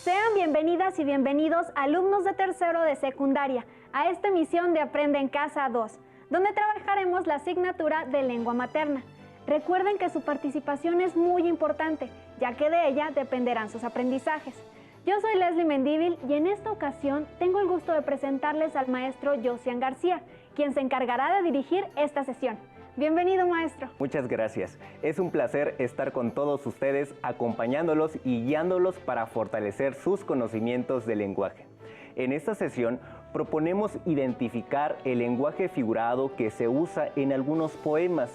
Sean bienvenidas y bienvenidos alumnos de tercero de secundaria a esta emisión de Aprende en Casa 2, donde trabajaremos la asignatura de lengua materna. Recuerden que su participación es muy importante, ya que de ella dependerán sus aprendizajes. Yo soy Leslie Mendívil y en esta ocasión tengo el gusto de presentarles al maestro Josian García, quien se encargará de dirigir esta sesión. Bienvenido, maestro. Muchas gracias. Es un placer estar con todos ustedes, acompañándolos y guiándolos para fortalecer sus conocimientos del lenguaje. En esta sesión proponemos identificar el lenguaje figurado que se usa en algunos poemas.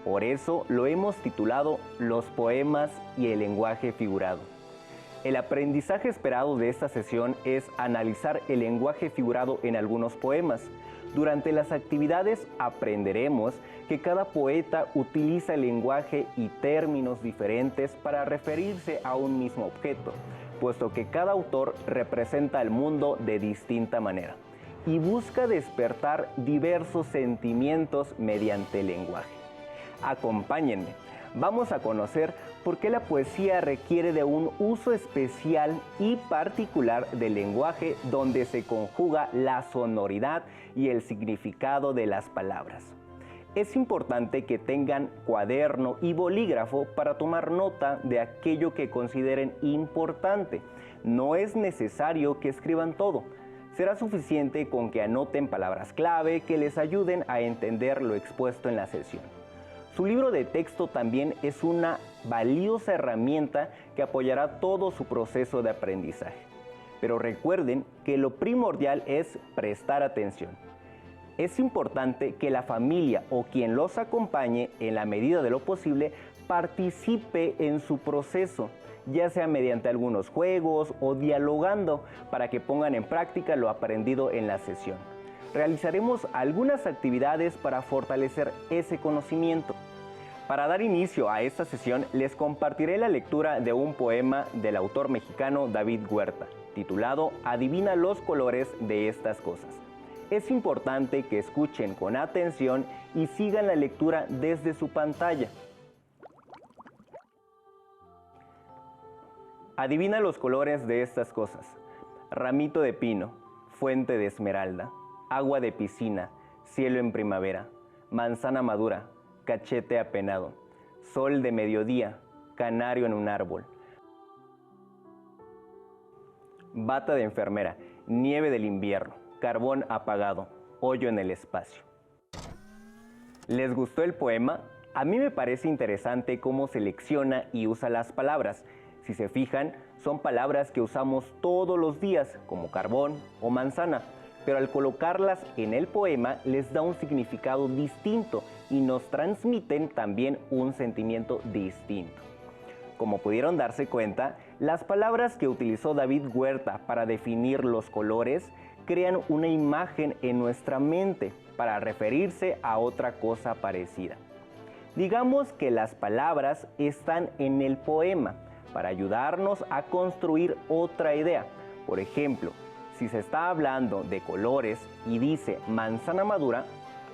Por eso lo hemos titulado Los poemas y el lenguaje figurado. El aprendizaje esperado de esta sesión es analizar el lenguaje figurado en algunos poemas. Durante las actividades aprenderemos que cada poeta utiliza el lenguaje y términos diferentes para referirse a un mismo objeto, puesto que cada autor representa al mundo de distinta manera y busca despertar diversos sentimientos mediante el lenguaje. Acompáñenme, vamos a conocer por qué la poesía requiere de un uso especial y particular del lenguaje donde se conjuga la sonoridad y el significado de las palabras. Es importante que tengan cuaderno y bolígrafo para tomar nota de aquello que consideren importante. No es necesario que escriban todo. Será suficiente con que anoten palabras clave que les ayuden a entender lo expuesto en la sesión. Su libro de texto también es una valiosa herramienta que apoyará todo su proceso de aprendizaje. Pero recuerden que lo primordial es prestar atención. Es importante que la familia o quien los acompañe, en la medida de lo posible, participe en su proceso, ya sea mediante algunos juegos o dialogando, para que pongan en práctica lo aprendido en la sesión. Realizaremos algunas actividades para fortalecer ese conocimiento. Para dar inicio a esta sesión, les compartiré la lectura de un poema del autor mexicano David Huerta, titulado Adivina los colores de estas cosas. Es importante que escuchen con atención y sigan la lectura desde su pantalla. Adivina los colores de estas cosas. Ramito de pino, fuente de esmeralda, agua de piscina, cielo en primavera, manzana madura, cachete apenado, sol de mediodía, canario en un árbol, bata de enfermera, nieve del invierno, carbón apagado, hoyo en el espacio. ¿Les gustó el poema? A mí me parece interesante cómo selecciona y usa las palabras. Si se fijan, son palabras que usamos todos los días, como carbón o manzana, pero al colocarlas en el poema les da un significado distinto y nos transmiten también un sentimiento distinto. Como pudieron darse cuenta, las palabras que utilizó David Huerta para definir los colores crean una imagen en nuestra mente para referirse a otra cosa parecida. Digamos que las palabras están en el poema para ayudarnos a construir otra idea. Por ejemplo, si se está hablando de colores y dice manzana madura,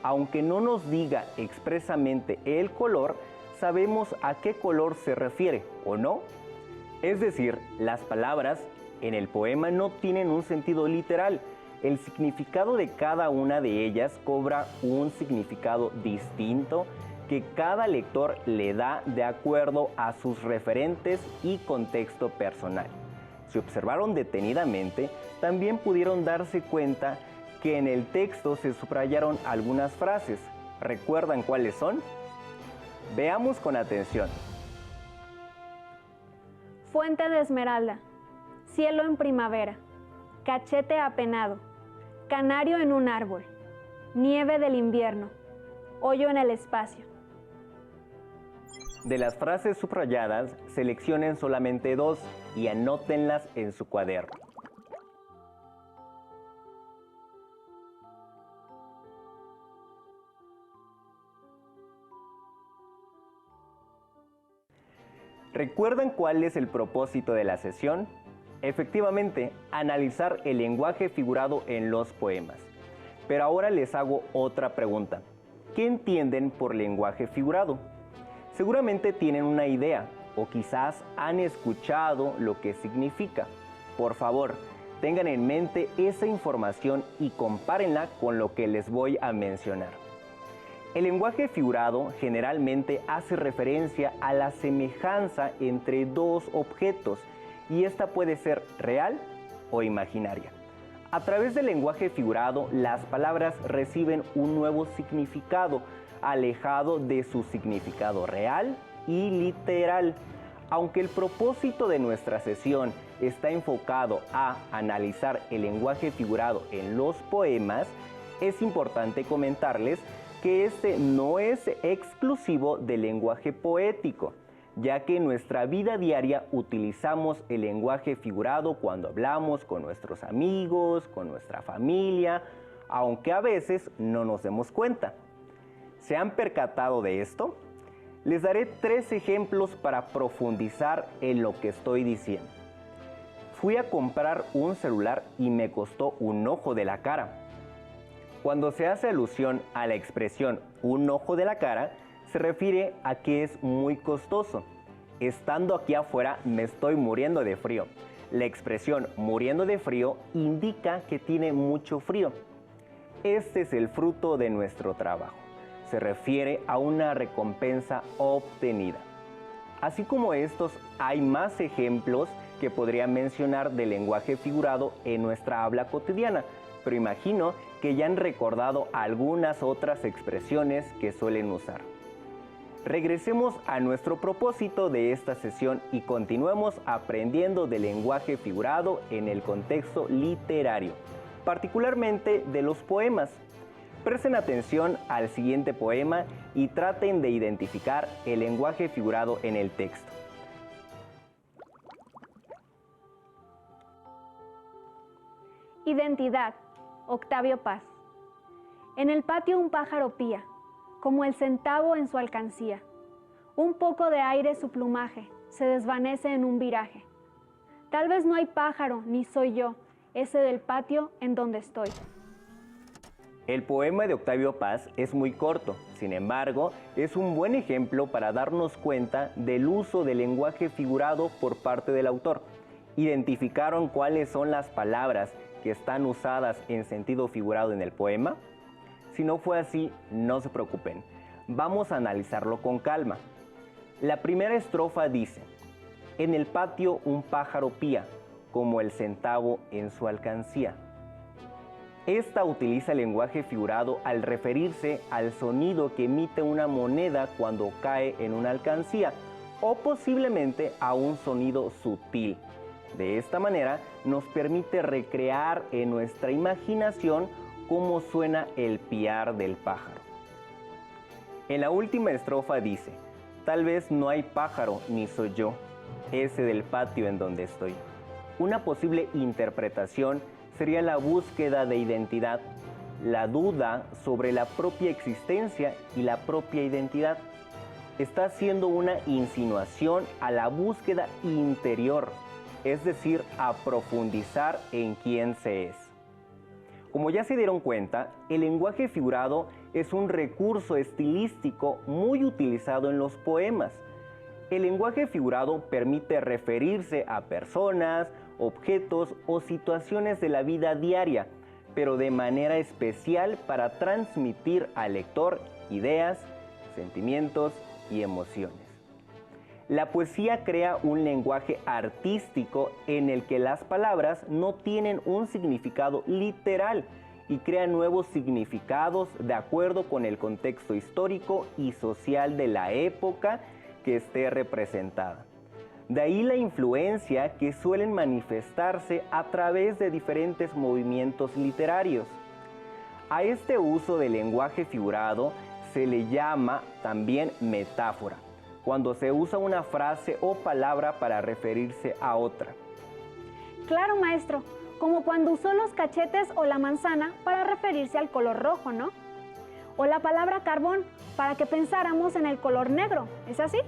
aunque no nos diga expresamente el color, sabemos a qué color se refiere, ¿o no? Es decir, las palabras en el poema no tienen un sentido literal. El significado de cada una de ellas cobra un significado distinto que cada lector le da de acuerdo a sus referentes y contexto personal. Si observaron detenidamente, también pudieron darse cuenta que en el texto se subrayaron algunas frases. ¿Recuerdan cuáles son? Veamos con atención. Fuente de esmeralda, cielo en primavera, cachete apenado, canario en un árbol, nieve del invierno, hoyo en el espacio. De las frases subrayadas, seleccionen solamente 2 y anótenlas en su cuaderno. ¿Recuerdan cuál es el propósito de la sesión? Efectivamente, analizar el lenguaje figurado en los poemas. Pero ahora les hago otra pregunta. ¿Qué entienden por lenguaje figurado? Seguramente tienen una idea o quizás han escuchado lo que significa. Por favor, tengan en mente esa información y compárenla con lo que les voy a mencionar. El lenguaje figurado generalmente hace referencia a la semejanza entre dos objetos y esta puede ser real o imaginaria. A través del lenguaje figurado, las palabras reciben un nuevo significado, alejado de su significado real y literal. Aunque el propósito de nuestra sesión está enfocado a analizar el lenguaje figurado en los poemas, es importante comentarles que este no es exclusivo del lenguaje poético, ya que en nuestra vida diaria utilizamos el lenguaje figurado cuando hablamos con nuestros amigos, con nuestra familia, aunque a veces no nos demos cuenta. ¿Se han percatado de esto? Les daré 3 ejemplos para profundizar en lo que estoy diciendo. Fui a comprar un celular y me costó un ojo de la cara. Cuando se hace alusión a la expresión un ojo de la cara, se refiere a que es muy costoso. Estando aquí afuera me estoy muriendo de frío. La expresión muriendo de frío indica que tiene mucho frío. Este es el fruto de nuestro trabajo. Se refiere a una recompensa obtenida. Así como estos, hay más ejemplos que podría mencionar del lenguaje figurado en nuestra habla cotidiana, pero imagino que ya han recordado algunas otras expresiones que suelen usar. Regresemos a nuestro propósito de esta sesión y continuemos aprendiendo del lenguaje figurado en el contexto literario, particularmente de los poemas. Presten atención al siguiente poema y traten de identificar el lenguaje figurado en el texto. Identidad, Octavio Paz. En el patio un pájaro pía, como el centavo en su alcancía. Un poco de aire su plumaje, se desvanece en un viraje. Tal vez no hay pájaro, ni soy yo, ese del patio en donde estoy. El poema de Octavio Paz es muy corto, sin embargo, es un buen ejemplo para darnos cuenta del uso del lenguaje figurado por parte del autor. ¿Identificaron cuáles son las palabras que están usadas en sentido figurado en el poema? Si no fue así, no se preocupen. Vamos a analizarlo con calma. La primera estrofa dice: en el patio un pájaro pía, como el centavo en su alcancía. Esta utiliza el lenguaje figurado al referirse al sonido que emite una moneda cuando cae en una alcancía, o posiblemente a un sonido sutil. De esta manera nos permite recrear en nuestra imaginación cómo suena el piar del pájaro. En la última estrofa dice: tal vez no hay pájaro ni soy yo, ese del patio en donde estoy. Una posible interpretación sería la búsqueda de identidad, la duda sobre la propia existencia y la propia identidad. Está haciendo una insinuación a la búsqueda interior, es decir, a profundizar en quién se es. Como ya se dieron cuenta, el lenguaje figurado es un recurso estilístico muy utilizado en los poemas. El lenguaje figurado permite referirse a personas, objetos o situaciones de la vida diaria, pero de manera especial para transmitir al lector ideas, sentimientos y emociones. La poesía crea un lenguaje artístico en el que las palabras no tienen un significado literal y crea nuevos significados de acuerdo con el contexto histórico y social de la época que esté representada. De ahí la influencia que suelen manifestarse a través de diferentes movimientos literarios. A este uso del lenguaje figurado se le llama también metáfora, cuando se usa una frase o palabra para referirse a otra. Claro, maestro, como cuando usó los cachetes o la manzana para referirse al color rojo, ¿no? O la palabra carbón para que pensáramos en el color negro, ¿es así?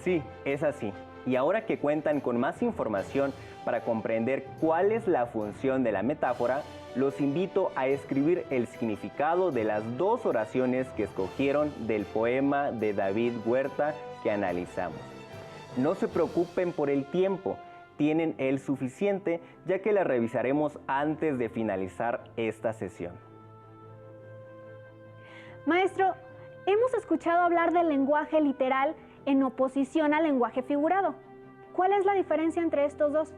Sí, es así. Y ahora que cuentan con más información para comprender cuál es la función de la metáfora, los invito a escribir el significado de las 2 oraciones que escogieron del poema de David Huerta que analizamos. No se preocupen por el tiempo, tienen el suficiente, ya que la revisaremos antes de finalizar esta sesión. Maestro, hemos escuchado hablar del lenguaje literal en oposición al lenguaje figurado. ¿Cuál es la diferencia entre estos dos?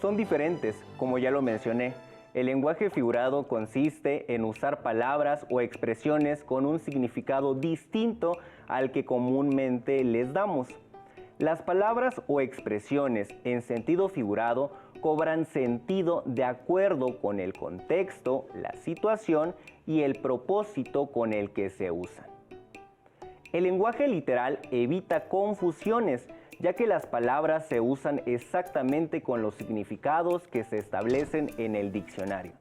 Son diferentes, como ya lo mencioné. El lenguaje figurado consiste en usar palabras o expresiones con un significado distinto al que comúnmente les damos. Las palabras o expresiones en sentido figurado cobran sentido de acuerdo con el contexto, la situación y el propósito con el que se usan. El lenguaje literal evita confusiones, ya que las palabras se usan exactamente con los significados que se establecen en el diccionario.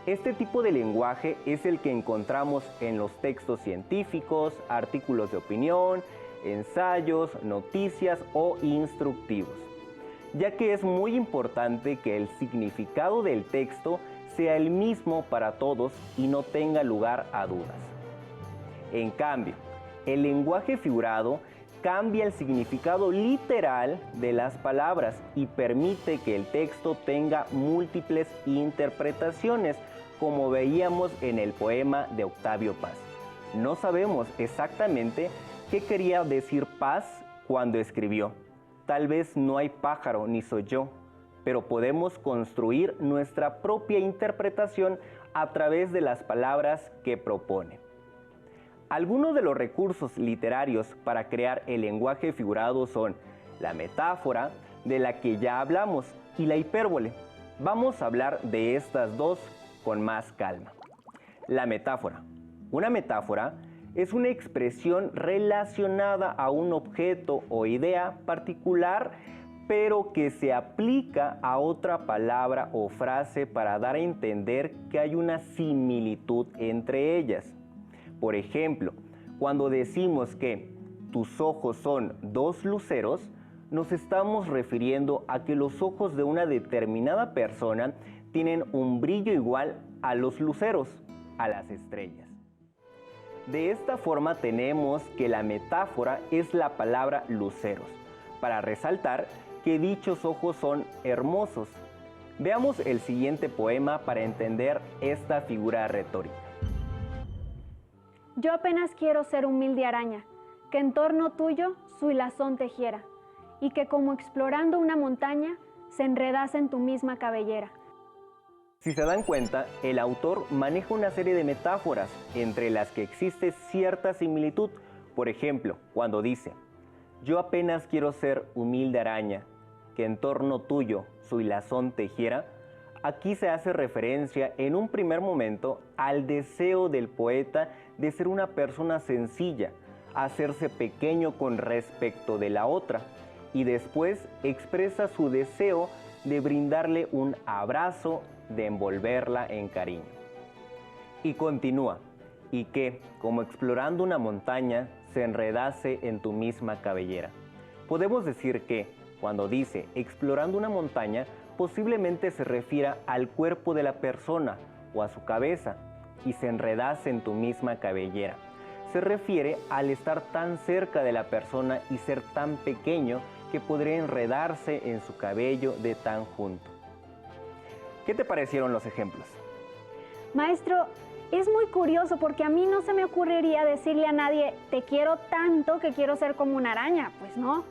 Este tipo de lenguaje es el que encontramos en los textos científicos, artículos de opinión, ensayos, noticias o instructivos, ya que es muy importante que el significado del texto sea el mismo para todos y no tenga lugar a dudas. En cambio, el lenguaje figurado cambia el significado literal de las palabras y permite que el texto tenga múltiples interpretaciones, como veíamos en el poema de Octavio Paz. No sabemos exactamente qué quería decir Paz cuando escribió. Tal vez no hay pájaro ni soy yo, pero podemos construir nuestra propia interpretación a través de las palabras que propone. Algunos de los recursos literarios para crear el lenguaje figurado son la metáfora, de la que ya hablamos, y la hipérbole. Vamos a hablar de estas dos con más calma. La metáfora. Una metáfora es una expresión relacionada a un objeto o idea particular, pero que se aplica a otra palabra o frase para dar a entender que hay una similitud entre ellas. Por ejemplo, cuando decimos que tus ojos son dos luceros, nos estamos refiriendo a que los ojos de una determinada persona tienen un brillo igual a los luceros, a las estrellas. De esta forma tenemos que la metáfora es la palabra luceros, para resaltar que dichos ojos son hermosos. Veamos el siguiente poema para entender esta figura retórica. Yo apenas quiero ser humilde araña, que en torno tuyo su hilazón tejiera, y que como explorando una montaña, se enredase en tu misma cabellera. Si se dan cuenta, el autor maneja una serie de metáforas, entre las que existe cierta similitud. Por ejemplo, cuando dice, yo apenas quiero ser humilde araña, que en torno tuyo su hilazón tejiera, aquí se hace referencia en un primer momento al deseo del poeta de ser una persona sencilla, hacerse pequeño con respecto de la otra, y después expresa su deseo de brindarle un abrazo, de envolverla en cariño. Y continúa, y que, como explorando una montaña, se enredase en tu misma cabellera. Podemos decir que, cuando dice explorando una montaña, posiblemente se refiera al cuerpo de la persona o a su cabeza, y se enredase en tu misma cabellera. Se refiere al estar tan cerca de la persona y ser tan pequeño que podría enredarse en su cabello de tan junto. ¿Qué te parecieron los ejemplos? Maestro, es muy curioso porque a mí no se me ocurriría decirle a nadie, te quiero tanto que quiero ser como una araña, pues no.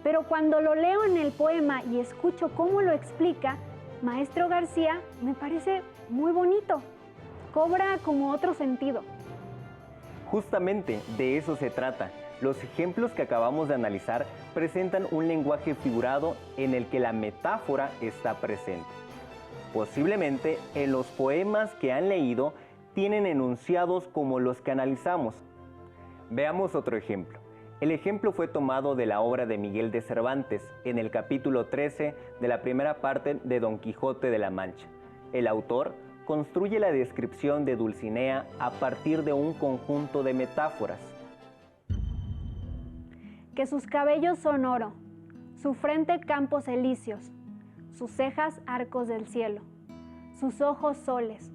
Pero cuando lo leo en el poema y escucho cómo lo explica, Maestro García, me parece muy bonito. Cobra como otro sentido. Justamente de eso se trata. Los ejemplos que acabamos de analizar presentan un lenguaje figurado en el que la metáfora está presente. Posiblemente en los poemas que han leído tienen enunciados como los que analizamos. Veamos otro ejemplo. El ejemplo fue tomado de la obra de Miguel de Cervantes, en el capítulo 13 de la primera parte de Don Quijote de la Mancha. El autor construye la descripción de Dulcinea a partir de un conjunto de metáforas. Que sus cabellos son oro, su frente campos elíseos, sus cejas arcos del cielo, sus ojos soles,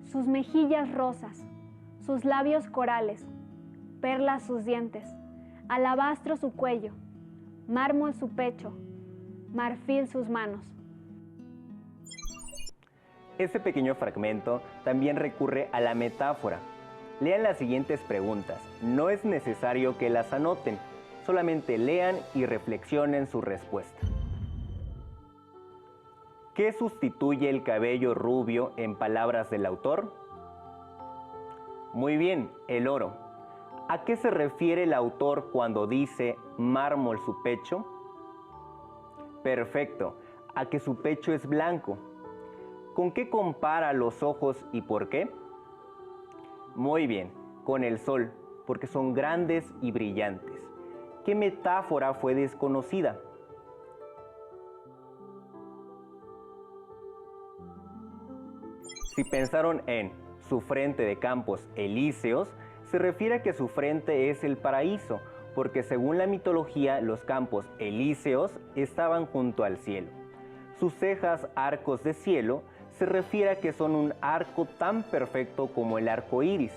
sus mejillas rosas, sus labios corales, perlas sus dientes, alabastro su cuello, mármol su pecho, marfil sus manos. Este pequeño fragmento también recurre a la metáfora. Lean las siguientes preguntas. No es necesario que las anoten, solamente lean y reflexionen su respuesta. ¿Qué sustituye el cabello rubio en palabras del autor? Muy bien, el oro. ¿A qué se refiere el autor cuando dice mármol su pecho? Perfecto, a que su pecho es blanco. ¿Con qué compara los ojos y por qué? Muy bien, con el sol, porque son grandes y brillantes. ¿Qué metáfora fue desconocida? Si pensaron en su frente de campos elíseos, se refiere a que su frente es el paraíso, porque según la mitología los campos elíseos estaban junto al cielo. Sus cejas arcos de cielo se refiere a que son un arco tan perfecto como el arco iris.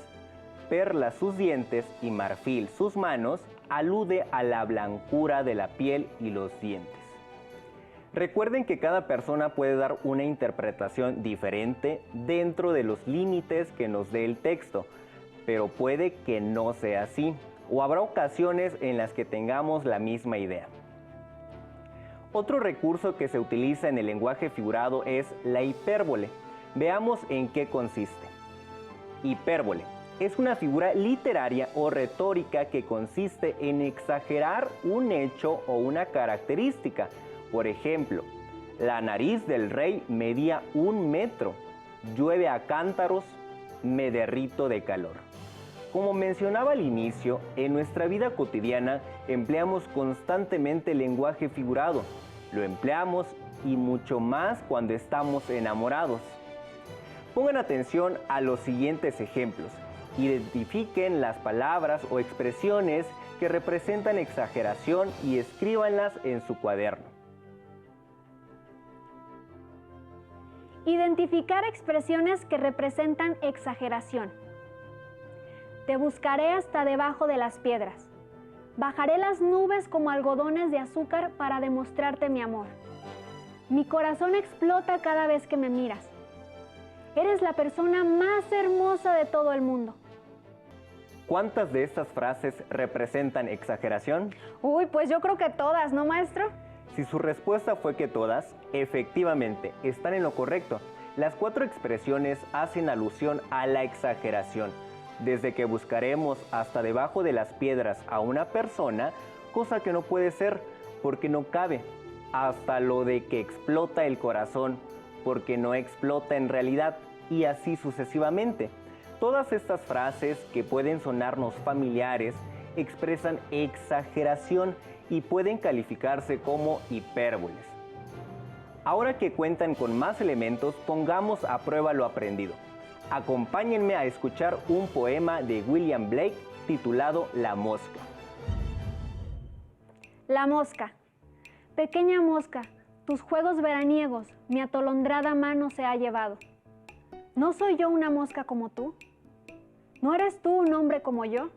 Perla sus dientes y marfil sus manos alude a la blancura de la piel y los dientes. Recuerden que cada persona puede dar una interpretación diferente dentro de los límites que nos dé el texto, pero puede que no sea así, o habrá ocasiones en las que tengamos la misma idea. Otro recurso que se utiliza en el lenguaje figurado es la hipérbole. Veamos en qué consiste. Hipérbole es una figura literaria o retórica que consiste en exagerar un hecho o una característica. Por ejemplo, la nariz del rey medía 1 metro, llueve a cántaros, me derrito de calor. Como mencionaba al inicio, en nuestra vida cotidiana empleamos constantemente el lenguaje figurado. Lo empleamos y mucho más cuando estamos enamorados. Pongan atención a los siguientes ejemplos. Identifiquen las palabras o expresiones que representan exageración y escríbanlas en su cuaderno. Identificar expresiones que representan exageración. Te buscaré hasta debajo de las piedras. Bajaré las nubes como algodones de azúcar para demostrarte mi amor. Mi corazón explota cada vez que me miras. Eres la persona más hermosa de todo el mundo. ¿Cuántas de estas frases representan exageración? Uy, pues yo creo que todas, ¿no, maestro? Si su respuesta fue que todas, efectivamente, están en lo correcto. Las 4 expresiones hacen alusión a la exageración. Desde que buscaremos hasta debajo de las piedras a una persona, cosa que no puede ser porque no cabe, hasta lo de que explota el corazón porque no explota en realidad, y así sucesivamente. Todas estas frases que pueden sonarnos familiares expresan exageración y pueden calificarse como hipérboles. Ahora que cuentan con más elementos, pongamos a prueba lo aprendido. Acompáñenme a escuchar un poema de William Blake titulado La mosca. La mosca. Pequeña mosca, tus juegos veraniegos mi atolondrada mano se ha llevado. ¿No soy yo una mosca como tú? ¿No eres tú un hombre como yo?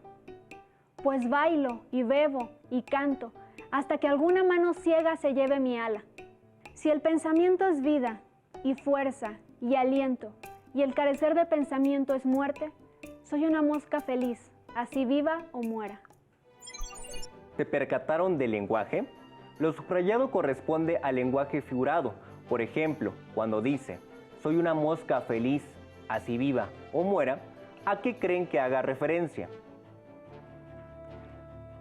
Pues bailo y bebo y canto hasta que alguna mano ciega se lleve mi ala. Si el pensamiento es vida y fuerza y aliento, y el carecer de pensamiento es muerte, soy una mosca feliz, así viva o muera. ¿Se percataron del lenguaje? Lo subrayado corresponde al lenguaje figurado. Por ejemplo, cuando dice, soy una mosca feliz, así viva o muera, ¿a qué creen que haga referencia?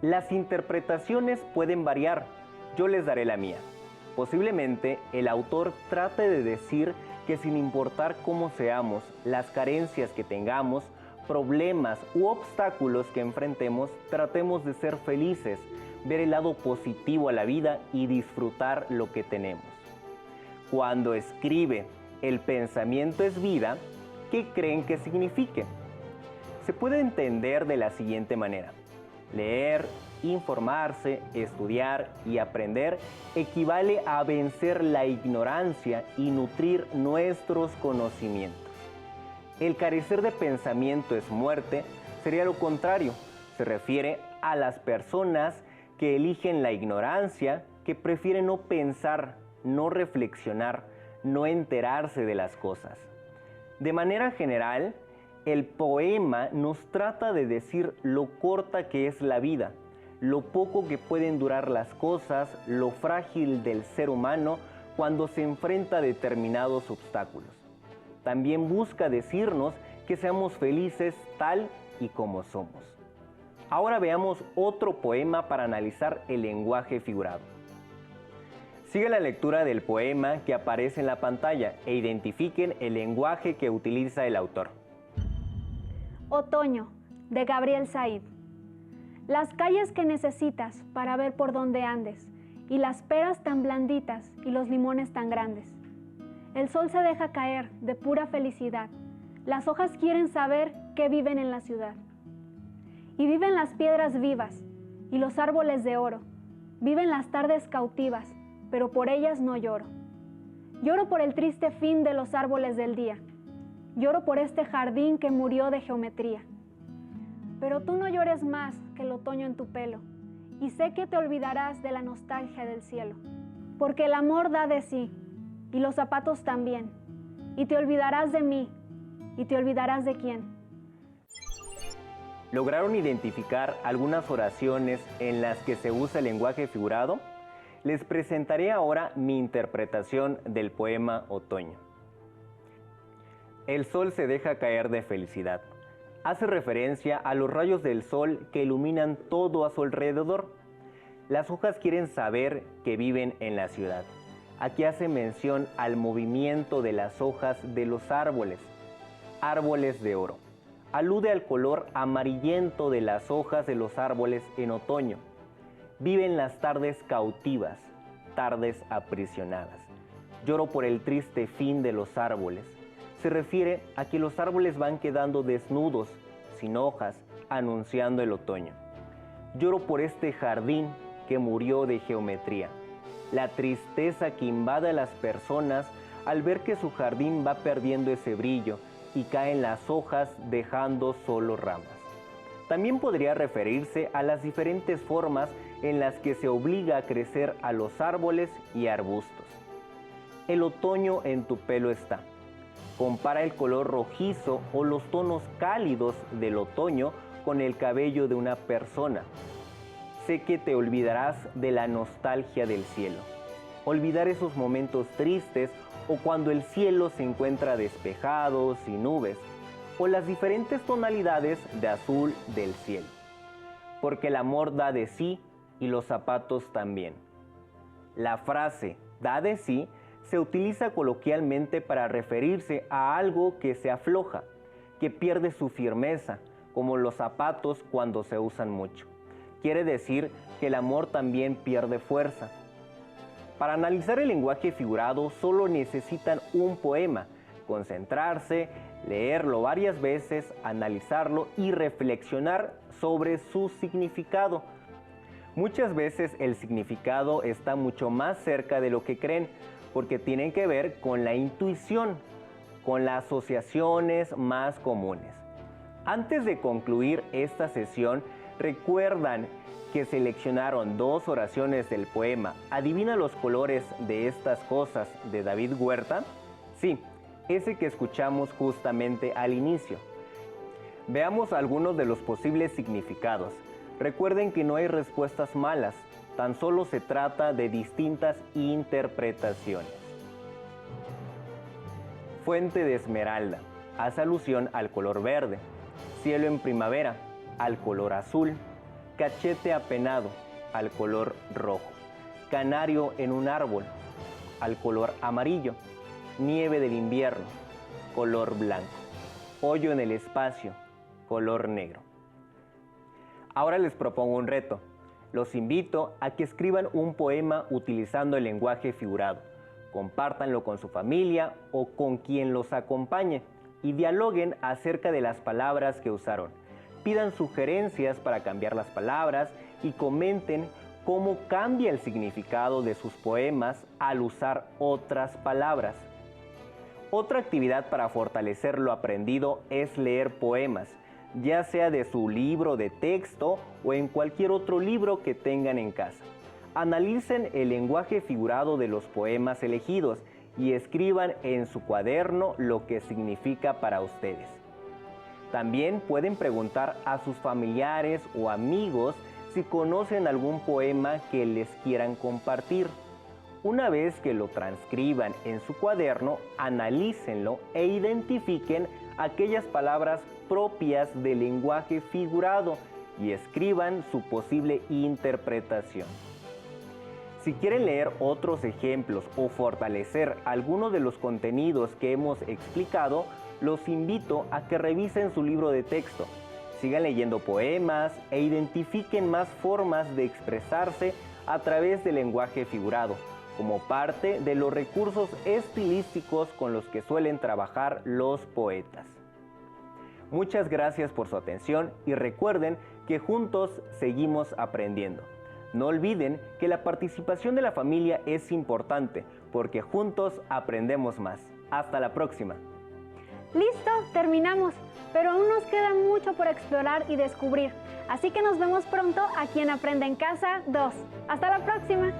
Las interpretaciones pueden variar. Yo les daré la mía. Posiblemente el autor trate de decir que sin importar cómo seamos, las carencias que tengamos, problemas u obstáculos que enfrentemos, tratemos de ser felices, ver el lado positivo a la vida y disfrutar lo que tenemos. Cuando escribe el pensamiento es vida, ¿qué creen que signifique? Se puede entender de la siguiente manera. Leer, informarse, estudiar y aprender equivale a vencer la ignorancia y nutrir nuestros conocimientos. El carecer de pensamiento es muerte, sería lo contrario. Se refiere a las personas que eligen la ignorancia que prefiere no pensar, no reflexionar, no enterarse de las cosas. De manera general, el poema nos trata de decir lo corta que es la vida, lo poco que pueden durar las cosas, lo frágil del ser humano cuando se enfrenta a determinados obstáculos. También busca decirnos que seamos felices tal y como somos. Ahora veamos otro poema para analizar el lenguaje figurado. Sigue la lectura del poema que aparece en la pantalla e identifiquen el lenguaje que utiliza el autor. Otoño, de Gabriel Said. Las calles que necesitas para ver por dónde andes, y las peras tan blanditas y los limones tan grandes. El sol se deja caer de pura felicidad. Las hojas quieren saber que viven en la ciudad. Y viven las piedras vivas y los árboles de oro. Viven las tardes cautivas, pero por ellas no lloro. Lloro por el triste fin de los árboles del día. Lloro por este jardín que murió de geometría. Pero tú no llores más que el otoño en tu pelo, y sé que te olvidarás de la nostalgia del cielo, porque el amor da de sí, y los zapatos también, y te olvidarás de mí, y te olvidarás de quién. ¿Lograron identificar algunas oraciones en las que se usa el lenguaje figurado? Les presentaré ahora mi interpretación del poema Otoño. El sol se deja caer de felicidad. Hace referencia a los rayos del sol que iluminan todo a su alrededor. Las hojas quieren saber que viven en la ciudad. Aquí hace mención al movimiento de las hojas de los árboles, árboles de oro. Alude al color amarillento de las hojas de los árboles en otoño. Viven las tardes cautivas, tardes aprisionadas. Lloro por el triste fin de los árboles. Se refiere a que los árboles van quedando desnudos, sin hojas, anunciando el otoño. Lloro por este jardín que murió de geometría. La tristeza que invade a las personas al ver que su jardín va perdiendo ese brillo y caen las hojas dejando solo ramas. También podría referirse a las diferentes formas en las que se obliga a crecer a los árboles y arbustos. El otoño en tu pelo está. Compara el color rojizo o los tonos cálidos del otoño con el cabello de una persona. Sé que te olvidarás de la nostalgia del cielo. Olvidar esos momentos tristes o cuando el cielo se encuentra despejado, sin nubes, o las diferentes tonalidades de azul del cielo. Porque el amor da de sí y los zapatos también. La frase da de sí se utiliza coloquialmente para referirse a algo que se afloja, que pierde su firmeza, como los zapatos cuando se usan mucho. Quiere decir que el amor también pierde fuerza. Para analizar el lenguaje figurado solo necesitan un poema, concentrarse, leerlo varias veces, analizarlo y reflexionar sobre su significado. Muchas veces el significado está mucho más cerca de lo que creen, porque tienen que ver con la intuición, con las asociaciones más comunes. Antes de concluir esta sesión, recuerdan que seleccionaron 2 oraciones del poema Adivina los colores de estas cosas de David Huerta. Sí, ese que escuchamos justamente al inicio. Veamos algunos de los posibles significados. Recuerden que no hay respuestas malas, tan solo se trata de distintas interpretaciones. Fuente de esmeralda, hace alusión al color verde. Cielo en primavera, al color azul. Cachete apenado, al color rojo. Canario en un árbol, al color amarillo. Nieve del invierno, color blanco. Hoyo en el espacio, color negro. Ahora les propongo un reto. Los invito a que escriban un poema utilizando el lenguaje figurado. Compártanlo con su familia o con quien los acompañe y dialoguen acerca de las palabras que usaron. Pidan sugerencias para cambiar las palabras y comenten cómo cambia el significado de sus poemas al usar otras palabras. Otra actividad para fortalecer lo aprendido es leer poemas, ya sea de su libro de texto o en cualquier otro libro que tengan en casa. Analicen el lenguaje figurado de los poemas elegidos y escriban en su cuaderno lo que significa para ustedes. También pueden preguntar a sus familiares o amigos si conocen algún poema que les quieran compartir. Una vez que lo transcriban en su cuaderno, analícenlo e identifiquen aquellas palabras propias del lenguaje figurado y escriban su posible interpretación. Si quieren leer otros ejemplos o fortalecer alguno de los contenidos que hemos explicado, los invito a que revisen su libro de texto. Sigan leyendo poemas e identifiquen más formas de expresarse a través del lenguaje figurado, como parte de los recursos estilísticos con los que suelen trabajar los poetas. Muchas gracias por su atención y recuerden que juntos seguimos aprendiendo. No olviden que la participación de la familia es importante porque juntos aprendemos más. Hasta la próxima. Listo, terminamos, pero aún nos queda mucho por explorar y descubrir. Así que nos vemos pronto aquí en Aprende en Casa 2. ¡Hasta la próxima!